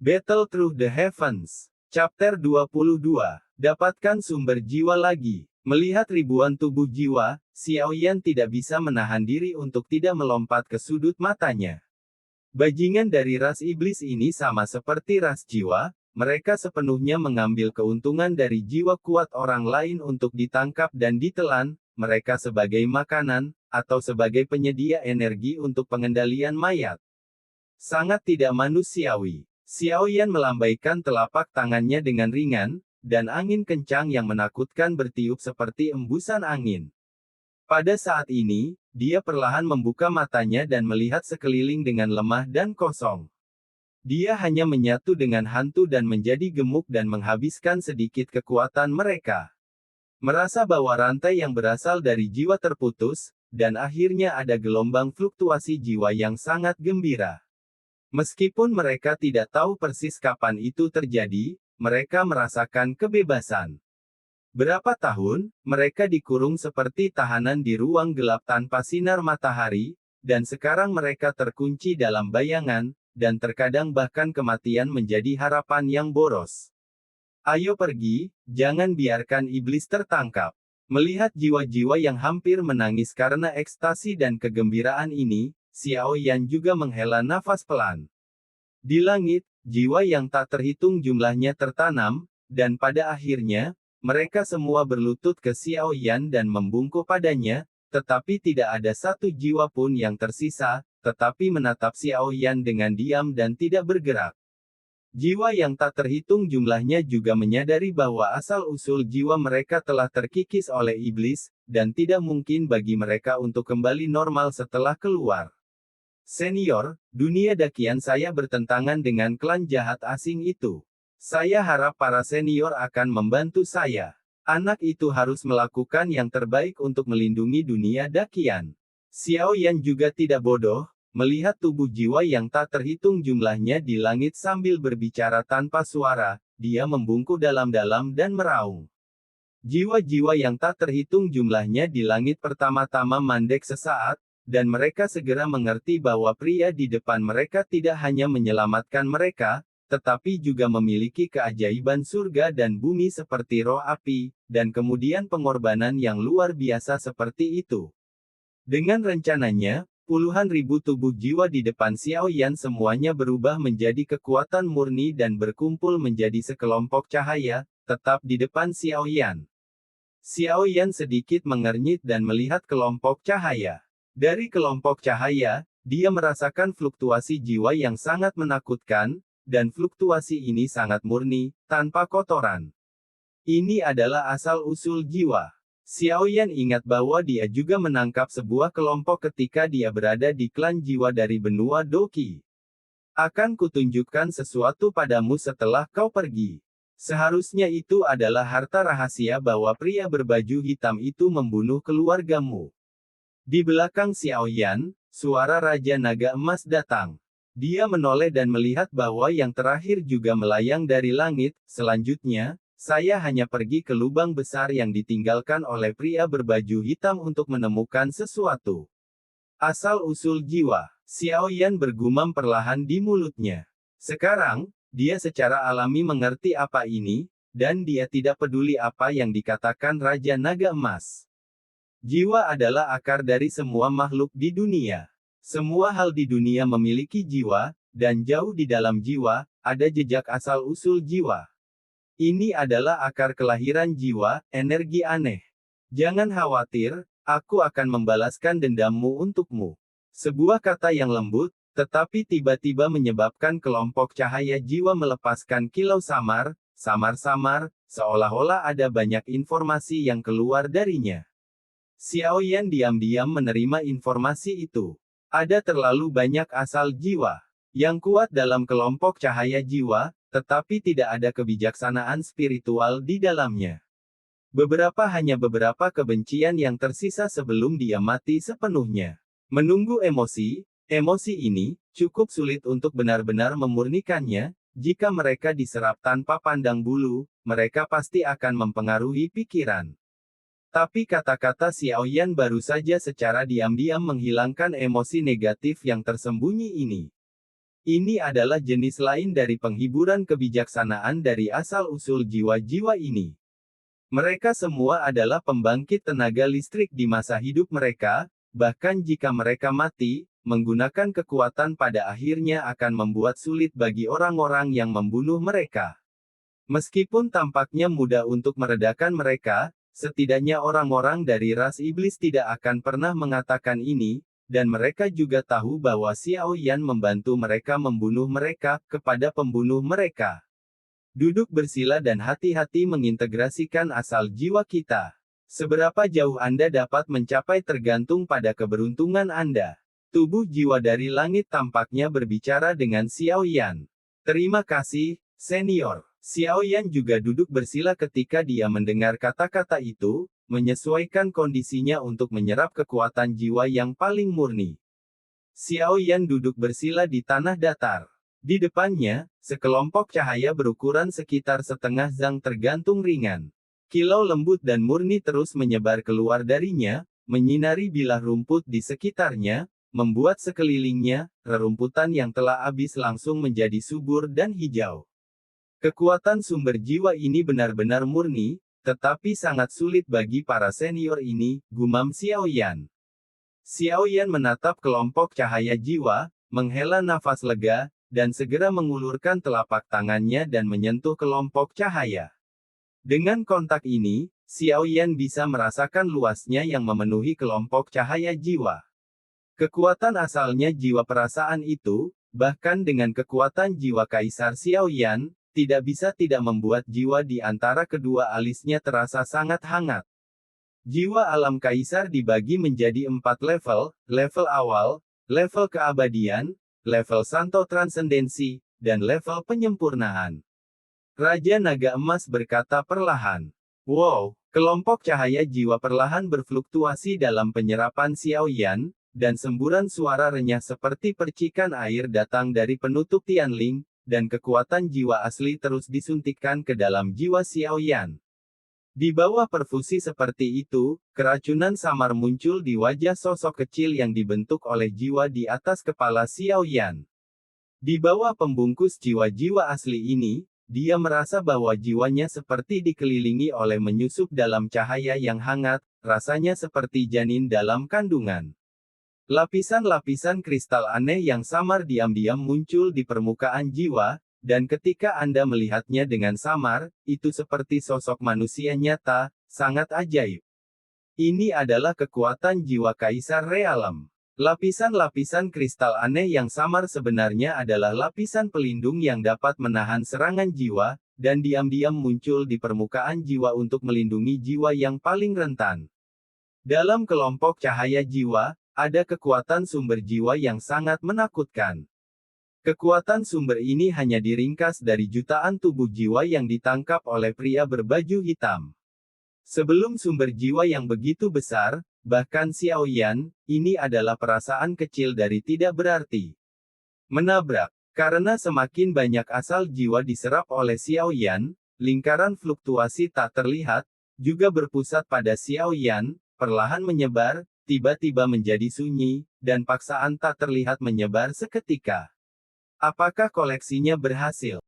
Battle Through the Heavens. Chapter 22. Dapatkan sumber jiwa lagi. Melihat ribuan tubuh jiwa, Xiao Yan tidak bisa menahan diri untuk tidak melompat ke sudut matanya. Bajingan dari ras iblis ini sama seperti ras jiwa, mereka sepenuhnya mengambil keuntungan dari jiwa kuat orang lain untuk ditangkap dan ditelan, mereka sebagai makanan, atau sebagai penyedia energi untuk pengendalian mayat. Sangat tidak manusiawi. Xiao Yan melambaikan telapak tangannya dengan ringan, dan angin kencang yang menakutkan bertiup seperti embusan angin. Pada saat ini, dia perlahan membuka matanya dan melihat sekeliling dengan lemah dan kosong. Dia hanya menyatu dengan hantu dan menjadi gemuk dan menghabiskan sedikit kekuatan mereka. Merasa bahwa rantai yang berasal dari jiwa terputus, dan akhirnya ada gelombang fluktuasi jiwa yang sangat gembira. Meskipun mereka tidak tahu persis kapan itu terjadi, mereka merasakan kebebasan. Berapa tahun, mereka dikurung seperti tahanan di ruang gelap tanpa sinar matahari, dan sekarang mereka terkunci dalam bayangan, dan terkadang bahkan kematian menjadi harapan yang boros. Ayo pergi, jangan biarkan iblis tertangkap. Melihat jiwa-jiwa yang hampir menangis karena ekstasi dan kegembiraan ini, Xiao Yan juga menghela nafas pelan. Di langit, jiwa yang tak terhitung jumlahnya tertanam, dan pada akhirnya, mereka semua berlutut ke Xiao Yan dan membungkuk padanya, tetapi tidak ada satu jiwa pun yang tersisa, tetapi menatap Xiao Yan dengan diam dan tidak bergerak. Jiwa yang tak terhitung jumlahnya juga menyadari bahwa asal-usul jiwa mereka telah terkikis oleh iblis, dan tidak mungkin bagi mereka untuk kembali normal setelah keluar. Senior, dunia dakian saya bertentangan dengan klan jahat asing itu. Saya harap para senior akan membantu saya. Anak itu harus melakukan yang terbaik untuk melindungi dunia dakian. Xiao Yan juga tidak bodoh, melihat tubuh jiwa yang tak terhitung jumlahnya di langit sambil berbicara tanpa suara, dia membungkuk dalam-dalam dan meraung. Jiwa-jiwa yang tak terhitung jumlahnya di langit pertama-tama mandek sesaat, dan mereka segera mengerti bahwa pria di depan mereka tidak hanya menyelamatkan mereka, tetapi juga memiliki keajaiban surga dan bumi seperti roh api, dan kemudian pengorbanan yang luar biasa seperti itu. Dengan rencananya, puluhan ribu tubuh jiwa di depan Xiao Yan semuanya berubah menjadi kekuatan murni dan berkumpul menjadi sekelompok cahaya, tetap di depan Xiao Yan. Xiao Yan sedikit mengernyit dan melihat kelompok cahaya. Dari kelompok cahaya, dia merasakan fluktuasi jiwa yang sangat menakutkan, dan fluktuasi ini sangat murni, tanpa kotoran. Ini adalah asal-usul jiwa. Xiao Yan ingat bahwa dia juga menangkap sebuah kelompok ketika dia berada di klan jiwa dari benua Doki. Akan kutunjukkan sesuatu padamu setelah kau pergi. Seharusnya itu adalah harta rahasia bahwa pria berbaju hitam itu membunuh keluargamu. Di belakang Xiao Yan, suara Raja Naga Emas datang. Dia menoleh dan melihat bahwa yang terakhir juga melayang dari langit. Selanjutnya, saya hanya pergi ke lubang besar yang ditinggalkan oleh pria berbaju hitam untuk menemukan sesuatu. Asal-usul jiwa. Xiao Yan bergumam perlahan di mulutnya. Sekarang, dia secara alami mengerti apa ini, dan dia tidak peduli apa yang dikatakan Raja Naga Emas. Jiwa adalah akar dari semua makhluk di dunia. Semua hal di dunia memiliki jiwa, dan jauh di dalam jiwa, ada jejak asal-usul jiwa. Ini adalah akar kelahiran jiwa, energi aneh. Jangan khawatir, aku akan membalaskan dendammu untukmu. Sebuah kata yang lembut, tetapi tiba-tiba menyebabkan kelompok cahaya jiwa melepaskan kilau samar-samar, seolah-olah ada banyak informasi yang keluar darinya. Xiao Yan diam-diam menerima informasi itu. Ada terlalu banyak asal jiwa yang kuat dalam kelompok cahaya jiwa, tetapi tidak ada kebijaksanaan spiritual di dalamnya. Hanya beberapa kebencian yang tersisa sebelum dia mati sepenuhnya. Menunggu emosi ini, cukup sulit untuk benar-benar memurnikannya. Jika mereka diserap tanpa pandang bulu, mereka pasti akan mempengaruhi pikiran. Tapi kata-kata Xiao Yan baru saja secara diam-diam menghilangkan emosi negatif yang tersembunyi ini. Ini adalah jenis lain dari penghiburan kebijaksanaan dari asal-usul jiwa-jiwa ini. Mereka semua adalah pembangkit tenaga listrik di masa hidup mereka, bahkan jika mereka mati, menggunakan kekuatan pada akhirnya akan membuat sulit bagi orang-orang yang membunuh mereka. Meskipun tampaknya mudah untuk meredakan mereka, setidaknya orang-orang dari ras iblis tidak akan pernah mengatakan ini, dan mereka juga tahu bahwa Xiao Yan membantu mereka membunuh mereka, kepada pembunuh mereka. Duduk bersila dan hati-hati mengintegrasikan asal jiwa kita. Seberapa jauh Anda dapat mencapai tergantung pada keberuntungan Anda. Tubuh jiwa dari langit tampaknya berbicara dengan Xiao Yan. Terima kasih, senior. Xiao Yan juga duduk bersila ketika dia mendengar kata-kata itu, menyesuaikan kondisinya untuk menyerap kekuatan jiwa yang paling murni. Xiao Yan duduk bersila di tanah datar. Di depannya, sekelompok cahaya berukuran sekitar setengah zang tergantung ringan. Kilau lembut dan murni terus menyebar keluar darinya, menyinari bilah rumput di sekitarnya, membuat sekelilingnya, rerumputan yang telah habis langsung menjadi subur dan hijau. Kekuatan sumber jiwa ini benar-benar murni, tetapi sangat sulit bagi para senior ini, gumam Xiao Yan. Xiao Yan menatap kelompok cahaya jiwa, menghela nafas lega, dan segera mengulurkan telapak tangannya dan menyentuh kelompok cahaya. Dengan kontak ini, Xiao Yan bisa merasakan luasnya yang memenuhi kelompok cahaya jiwa. Kekuatan asalnya jiwa perasaan itu, bahkan dengan kekuatan jiwa Kaisar Xiao Yan, tidak bisa tidak membuat jiwa di antara kedua alisnya terasa sangat hangat. Jiwa alam Kaisar dibagi menjadi 4 level, level awal, level keabadian, level santo transendensi, dan level penyempurnaan. Raja Naga Emas berkata perlahan. Wow, kelompok cahaya jiwa perlahan berfluktuasi dalam penyerapan Xiao Yan, dan semburan suara renyah seperti percikan air datang dari penutup Tianling, dan kekuatan jiwa asli terus disuntikkan ke dalam jiwa Xiao Yan. Di bawah perfusi seperti itu, keracunan samar muncul di wajah sosok kecil yang dibentuk oleh jiwa di atas kepala Xiao Yan. Di bawah pembungkus jiwa-jiwa asli ini, dia merasa bahwa jiwanya seperti dikelilingi oleh menyusup dalam cahaya yang hangat, rasanya seperti janin dalam kandungan. Lapisan-lapisan kristal aneh yang samar diam-diam muncul di permukaan jiwa, dan ketika Anda melihatnya dengan samar, itu seperti sosok manusia nyata, sangat ajaib. Ini adalah kekuatan jiwa Kaisar Realem. Lapisan-lapisan kristal aneh yang samar sebenarnya adalah lapisan pelindung yang dapat menahan serangan jiwa, dan diam-diam muncul di permukaan jiwa untuk melindungi jiwa yang paling rentan. Dalam kelompok cahaya jiwa, ada kekuatan sumber jiwa yang sangat menakutkan. Kekuatan sumber ini hanya diringkas dari jutaan tubuh jiwa yang ditangkap oleh pria berbaju hitam. Sebelum sumber jiwa yang begitu besar, bahkan Xiao Yan, ini adalah perasaan kecil dari tidak berarti. Menabrak. Karena semakin banyak asal jiwa diserap oleh Xiao Yan, lingkaran fluktuasi tak terlihat, juga berpusat pada Xiao Yan, perlahan menyebar, tiba-tiba menjadi sunyi, dan paksaan tak terlihat menyebar seketika. Apakah koleksinya berhasil?